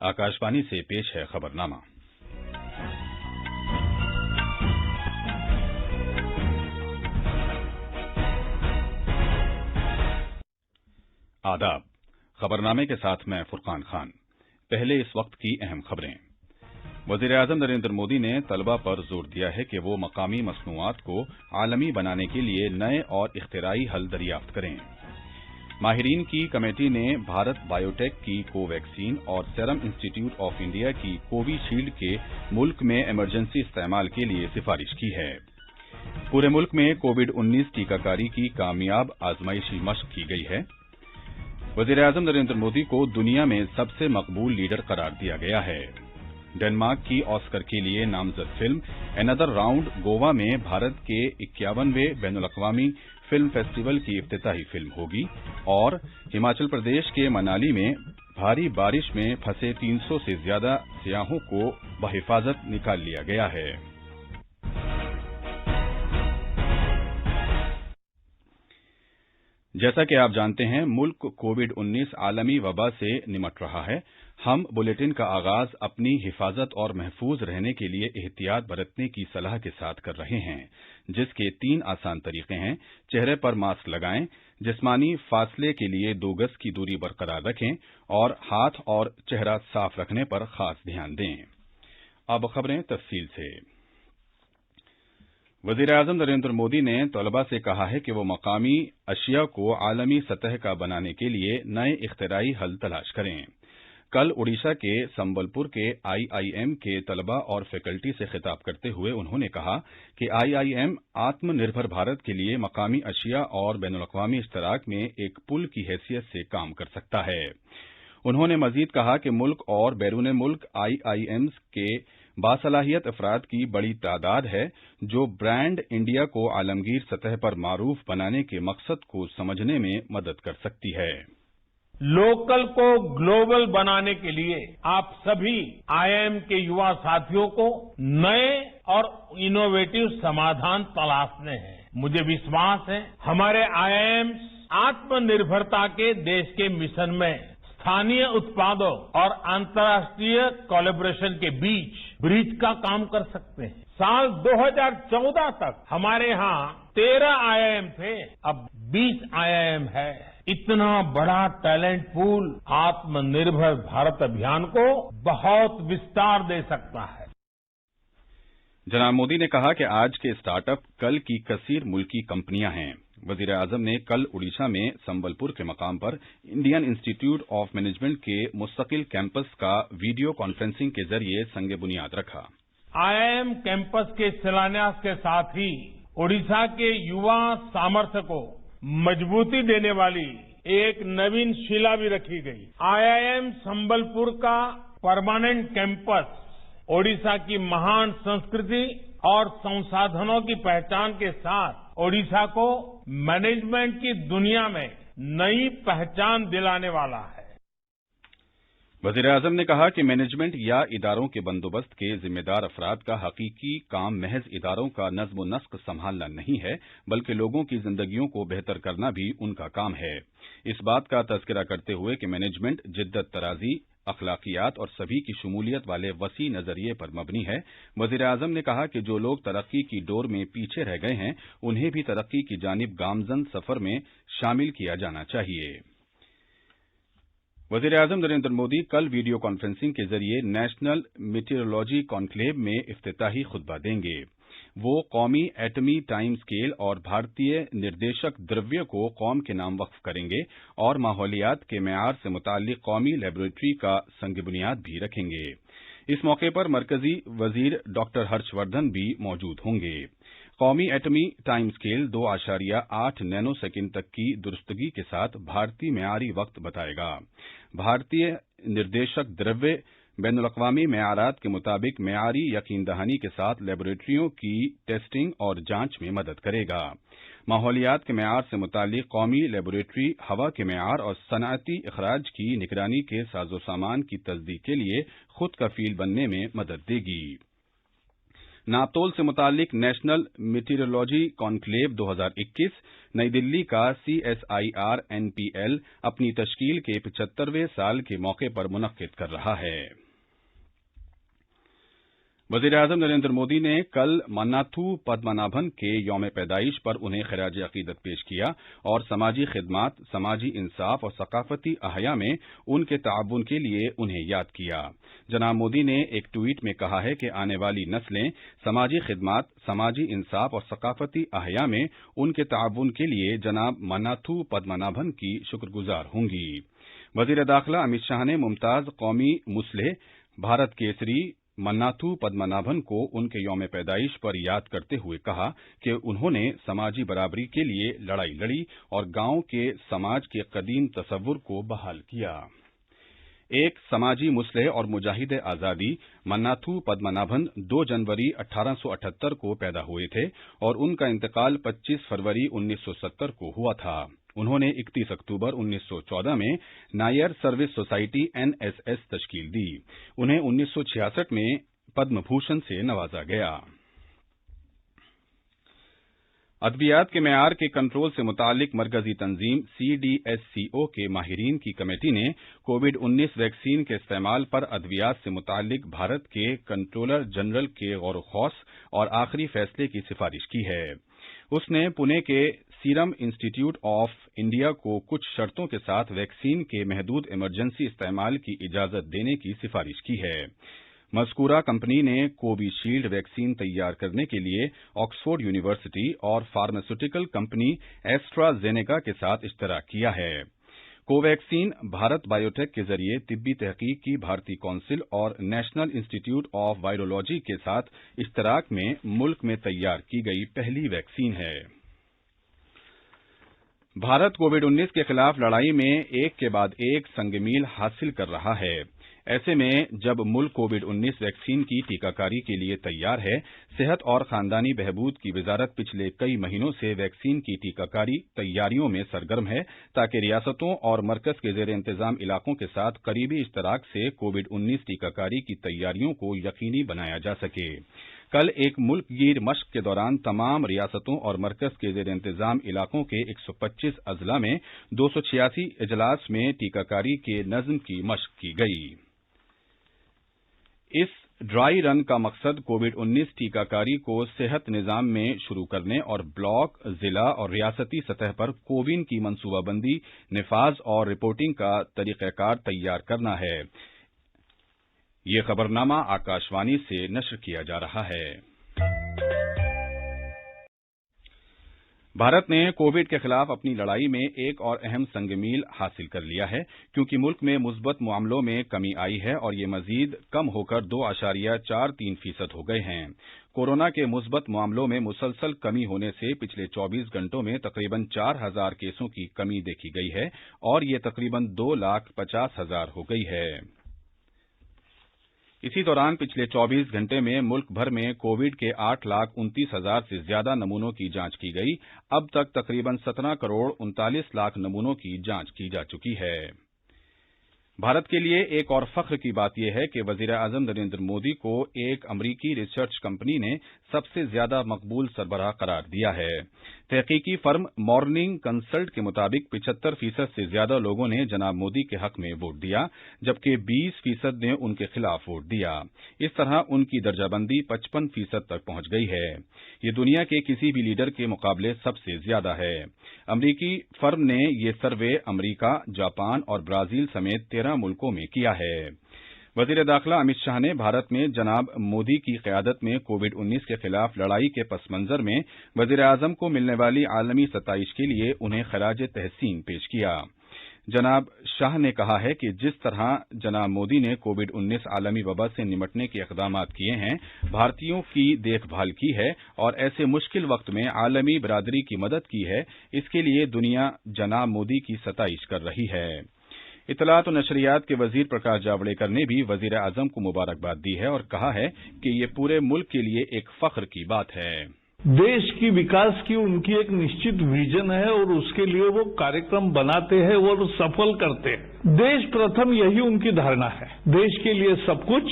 आकाशवाणी से पेश है खबरनामा। आदाब। खबरनामे के साथ मैं फुरकान खान। पहले इस वक्त की अहम खबरें। वज़ीर-ए-आज़म नरेंद्र मोदी ने तलबा पर जोर दिया है कि वो मकामी मसनूआत को आलमी बनाने के लिए नए और इख्तिराई हल दरियाफ्त करें। माहिरीन की कमेटी ने भारत बायोटेक की कोवैक्सीन और सेरम इंस्टीट्यूट ऑफ इंडिया की कोविशील्ड के मुल्क में इमरजेंसी इस्तेमाल के लिए सिफारिश की है। पूरे मुल्क में कोविड-19 टीकाकारी की कामयाब आजमाइशी मशक की गई है। वज़ीर-ए-आज़म नरेंद्र मोदी को दुनिया में सबसे मकबूल लीडर करार दिया गया है। डेनमार्क की ऑस्कर के लिए नामजद फिल्म एनदर राउंड गोवा में भारत के 51वें बैनुल-अक़वामी फिल्म फेस्टिवल की इफ्तिताही फिल्म होगी और हिमाचल प्रदेश के मनाली में भारी बारिश में फंसे 300 से ज्यादा सियाहों को बहिफाजत निकाल लिया गया है। जैसा कि आप जानते हैं, मुल्क कोविड-19 आलमी वबा से निमट रहा है। हम बुलेटिन का आगाज अपनी हिफाजत और महफूज रहने के लिए एहतियात बरतने की सलाह के साथ कर रहे हैं, जिसके 3 आसान तरीके हैं। चेहरे पर मास्क लगाएं, जिस्मानी फासले के लिए 2 गज की दूरी बरकरार रखें और हाथ और चेहरा साफ रखने पर खास ध्यान दें। अब खबरें तफसील से। वज़ीर-ए-आज़म नरेंद्र मोदी ने तलबा से कहा है कि वो मकामी अशिया को आलमी सतह का बनाने के लिए नए इख्तिराई हल तलाश करें। कल ओडिशा के संबलपुर के आईआईएम के तलबा और फैकल्टी से खिताब करते हुए उन्होंने कहा कि आईआईएम आत्मनिर्भर भारत के लिए मकामी अशिया और बैनुल-अक़वामी इश्तराक में एक पुल की हैसियत से काम कर सकता है। उन्होंने मजीद कहा कि मुल्क और बैरून मुल्क आईआईएम्स के बासलाहियत अफराद की बड़ी तादाद है, जो ब्रांड इंडिया को आलमगीर सतह पर मारूफ बनाने के मकसद को समझने में मदद कर सकती है। लोकल को ग्लोबल बनाने के लिए आप सभी आईआईएम के युवा साथियों को नए और इनोवेटिव समाधान तलाशने हैं। मुझे विश्वास है हमारे आईआईएम्स आत्मनिर्भरता के देश के मिशन में स्थानीय उत्पादों और अंतर्राष्ट्रीय कोलैबोरेशन के बीच ब्रिज का काम कर सकते हैं। साल 2014 तक हमारे यहाँ 13 आईआईएम थे, अब 20 आईआईएम है। इतना बड़ा टैलेंट पूल आत्मनिर्भर भारत अभियान को बहुत विस्तार दे सकता है। जनाब मोदी ने कहा कि आज के स्टार्टअप कल की कसीर मुल्की कंपनियां हैं। वज़ीर-ए-आज़म ने कल ओडिशा में संबलपुर के मकाम पर इंडियन इंस्टीट्यूट ऑफ मैनेजमेंट के मुस्तकिल कैंपस का वीडियो कॉन्फ्रेंसिंग के जरिए संग बुनियाद रखा। आईआईएम कैंपस के शिलान्यास के साथ ही ओडिशा के युवा सामर्थ्य को मजबूती देने वाली एक नवीन शिला भी रखी गई। आईआईएम संबलपुर का परमानेंट कैंपस ओडिशा की महान संस्कृति और संसाधनों की पहचान के साथ ओडिशा को मैनेजमेंट की दुनिया में नई पहचान दिलाने वाला है। वज़ीर-ए-आज़म ने कहा कि मैनेजमेंट या इदारों के बंदोबस्त के जिम्मेदार अफराद का हकीकी काम महज इदारों का नज़्म-ओ-नस्क संभालना नहीं है, बल्कि लोगों की जिंदगियों को बेहतर करना भी उनका काम है। इस बात का तज़किरा करते हुए कि मैनेजमेंट जिद्दत तराजी, अखलाकियात और सभी की शमूलियत वाले वसी नजरिए पर मबनी है। वज़ीर-ए-आज़म ने कहा कि जो लोग तरक्की की डोर में पीछे रह गए हैं, उन्हें भी तरक्की की जानिब गामजन सफर में शामिल किया जाना चाहिए। वज़ीर-ए-आज़म नरेंद्र मोदी कल वीडियो कॉन्फ्रेंसिंग के जरिए नेशनल मीटियोरोलॉजी कॉन्क्लेव में इफ्तिताही खुतबा देंगे। वो कौमी एटमी टाइम स्केल और भारतीय निर्देशक द्रव्य को कौम के नाम वक्फ करेंगे और माहौलियात के मेयार से मुताल्लिक कौमी लेबोरेटरी का संग बुनियाद भी रखेंगे। इस मौके पर मरकजी वजीर डॉक्टर हर्षवर्धन भी मौजूद होंगे। कौमी एटमी टाइम स्केल 2.8 नैनो सेकेंड तक की दुरुस्तगी के साथ भारतीय मेयारी वक्त बताएगा। भारतीय निर्देशक द्रव्य बैनुल-अक़वामी मेयारात के मुताबिक मेयारी यकीन दहानी के साथ लेबोरेटरियों की टेस्टिंग और जांच में मदद करेगा। माहौलियात के मेयार से मुताल्लिक कौमी लेबोरेटरी हवा के मेयार और सनअती इखराज की निगरानी के साजो सामान की तस्दीक के लिए खुद कफील बनने में मदद देगी। नापतोल से मुतालिक नेशनल मीटीरोलॉजी कॉन्क्लेव 2021 नई दिल्ली का CSIR-NPL अपनी तश्कील के 75वें साल के मौके पर मुनक्किद कर रहा है। वज़ीर-ए-आज़म नरेंद्र मोदी ने कल मन्नाथू पद्मनाभन के यौम पैदाइश पर उन्हें खिराज अकीदत पेश किया और समाजी खिदमात, समाजी इंसाफ और सकाफती अहया में उनके ताउन के लिए उन्हें याद किया। जनाब मोदी ने एक ट्वीट में कहा है कि आने वाली नस्लें समाजी खिदमात, समाजी इंसाफ और सकाफती अहया में उनके ताउन के लिए जनाब मन्नाथू पद्मनाभन की शुक्रगुजार होंगी। वज़ीर दाखिला अमित शाह ने मुमताज कौमी मुस्लिह भारत केसरी मन्नाथू पद्मनाभन को उनके यौम पैदाइश पर याद करते हुए कहा कि उन्होंने समाजी बराबरी के लिए लड़ाई लड़ी और गांव के समाज के कदीम तसव्वुर को बहाल किया। एक समाजी मुस्लिह और मुजाहिद आजादी मन्नाथू पद्मनाभन 2 जनवरी 1878 को पैदा हुए थे और उनका इंतकाल 25 फरवरी 1970 को हुआ था। उन्होंने 31 अक्टूबर 1914 में नायर सर्विस सोसाइटी NSS तश्कील दी। उन्हें 1966 में पद्म भूषण से नवाजा गया। अद्वियात के मेयार के कंट्रोल से मुतालिक मरकजी तंजीम CDSCO के माहिरीन की कमेटी ने कोविड-19 वैक्सीन के इस्तेमाल पर अद्वियात से मुतालिक भारत के कंट्रोलर जनरल के गौर-ओ-खौस और आखिरी फैसले की सिफारिश की है। उसने पुणे के सीरम इंस्टीट्यूट ऑफ इंडिया को कुछ शर्तों के साथ वैक्सीन के महदूद इमरजेंसी इस्तेमाल की इजाजत देने की सिफारिश की है। मज़कूरा कंपनी ने कोविशील्ड वैक्सीन तैयार करने के लिए ऑक्सफोर्ड यूनिवर्सिटी और फार्मास्यूटिकल कंपनी एस्ट्राजेनेका के साथ इश्तराक किया है। कोवैक्सीन भारत बायोटेक के जरिए तिब्बी तहकीक की भारतीय काउंसिल और नेशनल इंस्टीट्यूट ऑफ वायरोलॉजी के साथ इश्तराक में मुल्क में तैयार की गई पहली वैक्सीन है। भारत कोविड-19 के खिलाफ लड़ाई में एक के बाद एक संग-मील हासिल कर रहा है। ऐसे में जब मुल्क कोविड-19 वैक्सीन की टीकाकारी के लिए तैयार है, सेहत और खानदानी बहबूद की वजारत पिछले कई महीनों से वैक्सीन की टीकाकारी तैयारियों में सरगर्म है ताकि रियासतों और मरकज के जेर इंतजाम इलाकों के साथ करीबी इश्तराक से कोविड-19 टीकाकारी की तैयारियों को यकीनी बनाया जा सके। कल एक मुल्कगीर मश्क के दौरान तमाम रियासतों और मरकज के जेर इंतजाम इलाकों के 125 अजला में 286 इजलास में टीकाकारी के नज्म की मश्क की गई। इस ड्राई रन का मकसद कोविड-19 टीकाकारी को सेहत निजाम में शुरू करने और ब्लॉक, जिला और रियासती सतह पर कोविन की मंसूबाबंदी, निफाज और रिपोर्टिंग का तरीक़ाकार तैयार करना है। ये खबरनामा आकाशवाणी से नश्र किया जा रहा है। भारत ने कोविड के खिलाफ अपनी लड़ाई में एक और अहम संग-मील हासिल कर लिया है क्योंकि मुल्क में मुस्बत मामलों में कमी आई है और ये मजीद कम होकर 2.43% हो गए हैं। कोरोना के मुस्बत मामलों में मुसलसल कमी होने से पिछले 24 घंटों में तकरीबन 4,000 केसों की कमी देखी गई है और ये तकरीबन 2,50,000 हो गई है। इसी दौरान पिछले 24 घंटे में मुल्क भर में कोविड के 8,29,000 से ज्यादा नमूनों की जांच की गई। अब तक तकरीबन 17 करोड़ 39 लाख नमूनों की जांच की जा चुकी है। भारत के लिए एक और फख्र की बात यह है कि वज़ीर-ए-आज़म नरेंद्र मोदी को एक अमरीकी रिसर्च कंपनी ने सबसे ज्यादा मकबूल सरबराह करार दिया है। तहकीकी फर्म मॉर्निंग कंसल्ट के मुताबिक 75% से ज्यादा लोगों ने जनाब मोदी के हक में वोट दिया, जबकि 20% ने उनके खिलाफ वोट दिया। इस तरह उनकी दर्जाबंदी 55% तक पहुंच गई है। ये दुनिया के किसी भी लीडर के मुकाबले सबसे ज्यादा है। अमरीकी फर्म ने ये सर्वे अमरीका, जापान और ब्राजील समेत 13 मुल्कों में किया है। वजीर दाखिला अमित शाह ने भारत में जनाब मोदी की क़यादत में कोविड-19 के खिलाफ लड़ाई के पस मंजर में वजीर आज़म को मिलने वाली आलमी सताइश के लिए उन्हें खराज तहसीन पेश किया। जनाब शाह ने कहा है कि जिस तरह जनाब मोदी ने कोविड-19 आलमी वबा से निमटने के इक़दाम किए हैं, भारतीयों की देखभाल की है और ऐसे मुश्किल वक्त में आलमी बरादरी की मदद की है, इसके लिए दुनिया जनाब मोदी की सताइश कर रही है। इत्तलात और नशरियात के वजीर प्रकाश जावड़ेकर ने भी वजीर आज़म को मुबारकबाद दी है और कहा है कि ये पूरे मुल्क के लिए एक फख्र की बात है। देश की विकास की उनकी एक निश्चित विजन है और उसके लिए वो कार्यक्रम बनाते हैं और सफल करते हैं। देश प्रथम, यही उनकी धारणा है। देश के लिए सब कुछ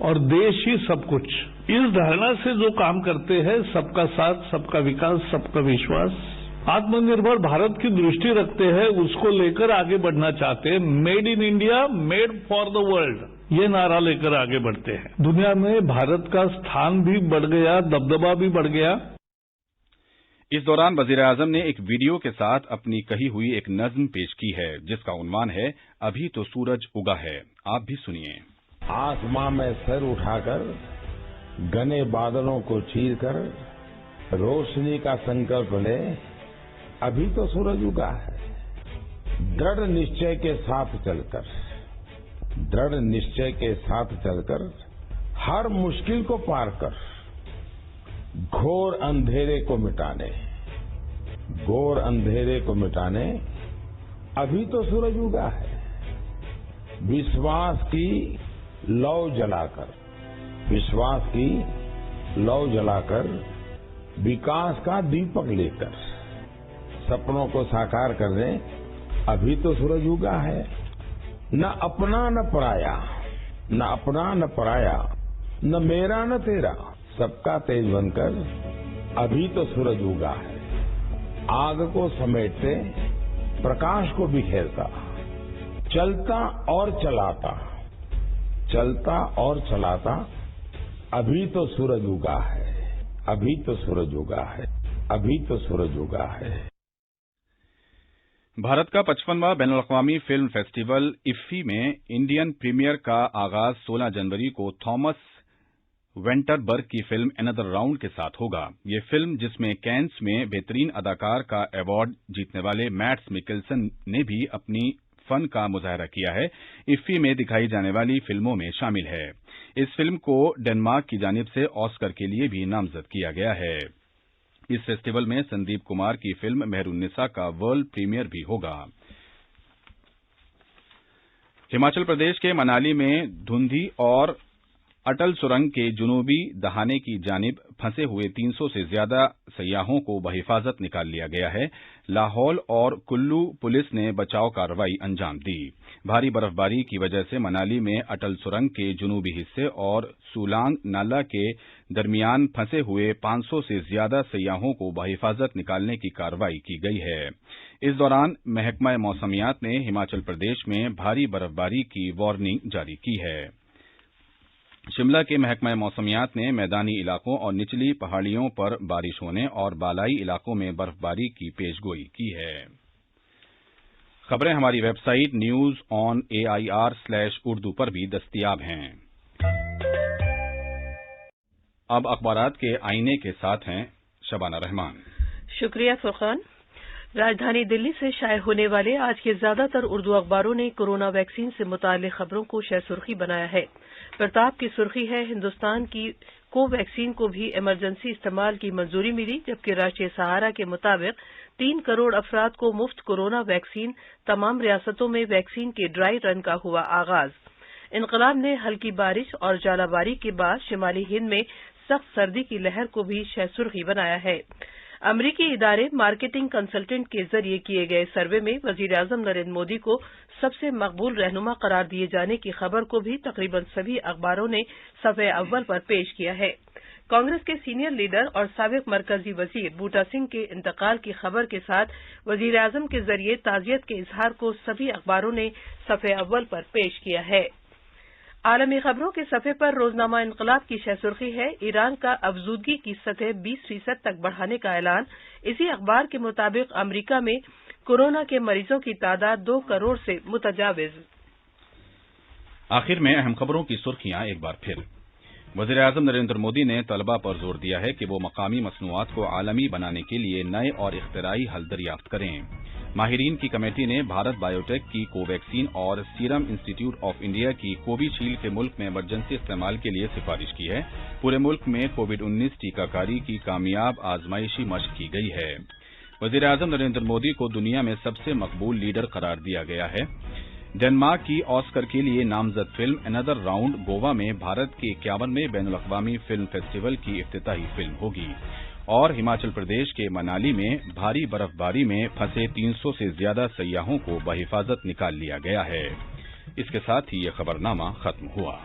और देश ही सब कुछ। इस धारणा से जो काम करते हैं, सबका साथ, सबका विकास, सबका विश्वास, आत्मनिर्भर भारत की दृष्टि रखते हैं, उसको लेकर आगे बढ़ना चाहते हैं। Made in India, made for the world, ये नारा लेकर आगे बढ़ते हैं। दुनिया में भारत का स्थान भी बढ़ गया, दबदबा भी बढ़ गया। इस दौरान वजीर-ए-आजम ने एक वीडियो के साथ अपनी कही हुई एक नज्म पेश की है, जिसका उन्वान है अभी तो सूरज उगा है। आप भी सुनिए। आसमां में सर उठाकर, घने बादलों को चीरकर, रोशनी का संकल्प ले, अभी तो सूरज उगा है। दृढ़ निश्चय के साथ चलकर, दृढ़ निश्चय के साथ चलकर, हर मुश्किल को पार कर, घोर अंधेरे को मिटाने, घोर अंधेरे को मिटाने, अभी तो सूरज उगा है। विश्वास की लौ जलाकर, विश्वास की लौ जलाकर, विकास का दीपक लेकर, सपनों को साकार करने, अभी तो सूरज उगा है। न अपना न पराया, न अपना न पराया, न मेरा न तेरा, सबका तेज बनकर, अभी तो सूरज उगा है। आग को समेटते, प्रकाश को बिखेरता, चलता और चलाता, चलता और चलाता, अभी तो सूरज उगा है, अभी तो सूरज उगा है, अभी तो सूरज उगा है। भारत का 55वां बैनुल-अक़वामी फिल्म फेस्टिवल इफ्फी में इंडियन प्रीमियर का आगाज 16 जनवरी को थॉमस वेंटरबर्ग की फिल्म एनदर राउंड के साथ होगा। ये फिल्म, जिसमें कैन्स में बेहतरीन अदाकार का अवार्ड जीतने वाले मैट्स मिकेलसन ने भी अपनी फन का मुजाहरा किया है, इफ्फी में दिखाई जाने वाली फिल्मों में शामिल है। इस फिल्म को डेनमार्क की जानिब से ऑस्कर के लिए भी नामजद किया गया है। इस फेस्टिवल में संदीप कुमार की फिल्म मेहरुन्निसा का वर्ल्ड प्रीमियर भी होगा। हिमाचल प्रदेश के मनाली में धुंधी और अटल सुरंग के जुनूबी दहाने की जानिब फंसे हुए 300 से ज्यादा सयाहों को बहिफाजत निकाल लिया गया है। लाहौल और कुल्लू पुलिस ने बचाव कार्रवाई अंजाम दी। भारी बर्फबारी की वजह से मनाली में अटल सुरंग के जुनूबी हिस्से और सूलांग नाला के दरमियान फंसे हुए 500 से ज्यादा सयाहों को बहिफाजत निकालने की कार्रवाई की गई है। इस दौरान महकमा मौसमियात ने हिमाचल प्रदेश में भारी बर्फबारी की वार्निंग जारी की है। शिमला के महकमा मौसमियात ने मैदानी इलाकों और निचली पहाड़ियों पर बारिश होने और बालाई इलाकों में बर्फबारी की पेशगोई की है। खबरें हमारी वेबसाइट news.on.air/urdu पर भी दस्तयाब हैं। अब अखबारात के आईने के साथ हैं शबाना रहमान। शुक्रिया फुरकान। राजधानी दिल्ली से शाये होने वाले आज के ज्यादातर उर्दू अखबारों ने कोरोना वैक्सीन से मुताल्लिक खबरों को शहसुर्खी बनाया है। प्रताप की सुर्खी है, हिंदुस्तान की कोवैक्सीन को भी इमरजेंसी इस्तेमाल की मंजूरी मिली, जबकि राष्ट्रीय सहारा के मुताबिक 3 करोड़ अफराद को मुफ्त कोरोना वैक्सीन, तमाम रियासतों में वैक्सीन के ड्राई रन का हुआ आगाज। इनकलाब ने हल्की बारिश और जालाबारी के बाद शिमाली हिंद में सख्त सर्दी की लहर को भी शहसुर्खी बनाया है। अमरीकी इदारे मार्केटिंग कंसल्टेंट के जरिए किए गए सर्वे में वजीर-ए-आज़म नरेंद्र मोदी को सबसे मकबूल रहनुमा करार दिए जाने की खबर को भी तकरीबन सभी अखबारों ने सफ़े अव्वल पर पेश किया है। कांग्रेस के सीनियर लीडर और साबिक मरकजी वजीर बूटा सिंह के इंतकाल की खबर के साथ वजीर-ए-आज़म के जरिए ताज़ियत के इजहार को सभी अखबारों ने सफ़े अव्वल पर पेश किया है। आलमी खबरों के सफ़े पर रोजनामा इनकलाब की शहसुर्खी है, ईरान का अफजूदगी की सतह 20% तक बढ़ाने का ऐलान। इसी अखबार के मुताबिक अमरीका में कोरोना के मरीजों की तादाद 2 करोड़ से मुतजाविज। आखिर में अहम खबरों की सुर्खियां एक बार फिर। वज़ीर-ए-आज़म नरेंद्र मोदी ने तलबा पर जोर दिया है कि वो मकामी मसनूआत को आलमी बनाने के लिए नए और इख्तिराई हल दरियाफ्त करें। माहिरीन की कमेटी ने भारत बायोटेक की कोवैक्सीन और सीरम इंस्टीट्यूट ऑफ इंडिया की कोविशील्ड के मुल्क में इमरजेंसी इस्तेमाल के लिए सिफारिश की है। पूरे मुल्क में कोविड-19 टीकाकारी की कामयाब आजमाइशी मशक की गई है। वज़ीर-ए-आज़म नरेंद्र मोदी को दुनिया में सबसे मकबूल लीडर करार दिया गया है। डेनमार्क की ऑस्कर के लिए नामजद फिल्म एनदर राउंड गोवा में भारत के 51वें बैनुल-अक़वामी फिल्म फेस्टिवल की इफ्तिताही फिल्म होगी। और हिमाचल प्रदेश के मनाली में भारी बर्फबारी में फंसे 300 से ज्यादा सयाहों को बहिफाजत निकाल लिया गया है। इसके साथ ही यह खबरनामा खत्म हुआ।